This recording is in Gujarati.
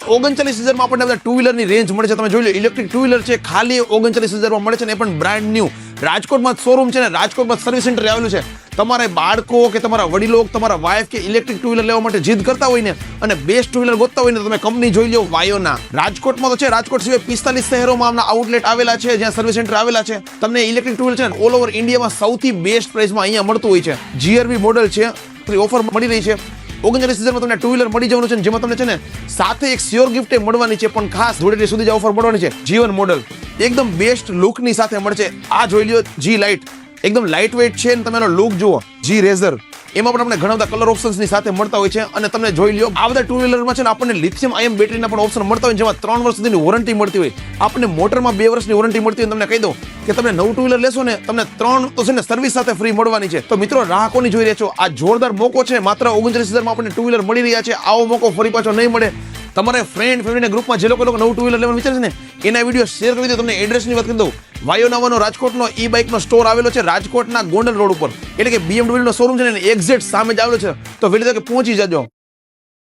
39,000 આપણને બધા ટુ વ્હીલરની રેન્જ મળે છે. તમે જોઈ લો, ઇલેક્ટ્રિક ટુ વ્હીલર છે ખાલી 39,000 મળે છે ને એ પણ બ્રાન્ડ ન્યૂ. રાજકોટમાં શોરૂમ છે ને રાજકોટમાં સર્વિસ સેન્ટર આવેલું છે. તમારે બાળકો કે તમારા વડીલો તમારા વાઇફ કે ઇલેક્ટ્રિક ટુ વ્હીલર લેવા માટે જીદ કરતા હોય ને અને બેસ્ટ ટુ વ્હીલર ગોતતા હોય ને તમે કંપની જોઈ લો વાયોના. રાજકોટમાં તો છે, રાજકોટ સિવાય 45 શહેરોમાં આમના આઉટલેટ આવેલા છે જ્યાં સર્વિસ સેન્ટર આવેલા છે. તમને ઇલેક્ટ્રિક ટુ વ્હીલર છે ને ઓલ ઓવર ઇન્ડિયામાં સૌથી બેસ્ટ પ્રાઇસમાં અહીંયા મળતું હોય છે. GRV મોડલ છે, ઓફર મળી રહી છે. 39,000 તમને ટુ વ્હીલર મળી જવાનું છે જેમાં તમને છે ને સાથે એક સ્યોર ગિફ્ટ મળવાની છે, પણ ખાસ ધૂળેટી સુધી જ ઓફર મળવાની છે. G1 મોડલ એકદમ બેસ્ટ લુકની સાથે મળશે. આ જોઈ લ્યો G લાઇટ, એકદમ લાઇટ વેઇટ છે ને તમે એનો લુક જુઓ. G રેઝર એમાં પણ આપણે ઘણા બધા કલર ઓપ્શન્સની સાથે મળતા હોય છે. અને તમને જોઈ લ્યો આ બધા ટુ વ્હીલરમાં છે ને આપણને લિથિયમ આયન બેટરીના પણ ઓપ્શન મળતા હોય જેમાં 3 વર્ષ સુધીની વોરંટી મળતી હોય. આપણને મોટરમાં 2 વર્ષની વોરંટી મળતી હોય. તમને કહી દઉં કે તમે નવું ટુ વ્હીલર લેશો ને તમને 3 તો છે ને સર્વિસ સાથે ફ્રી મળવાની છે. તો મિત્રો રાહ કોની જોઈ રહ્યા છો? આ જોરદાર મોકો છે. માત્ર 39,000 આપણને ટુ વ્હીલર મળી રહ્યા છે. આવો મોકો ફરી પાછો નહીં મળે. તમારે ફ્રેન્ડ ફેમિલીના ગ્રુપમાં જે લોકો નવું ટુ વ્હીલર લેવાનું વિચારે છે ને એના વિડીયો શેર કરી દો. તમને એડ્રેસની વાત કરી દઉં, વાયોનાવાનો રાજકોટનો ઈ બાઇકનો સ્ટોર આવેલો છે રાજકોટના ગોંડલ રોડ ઉપર, એટલે કે BMW નો શોરૂમ છે ને એક્ઝેક્ટ સામે જ આવેલો છે. તો વહેલી તકે પહોંચી જજો.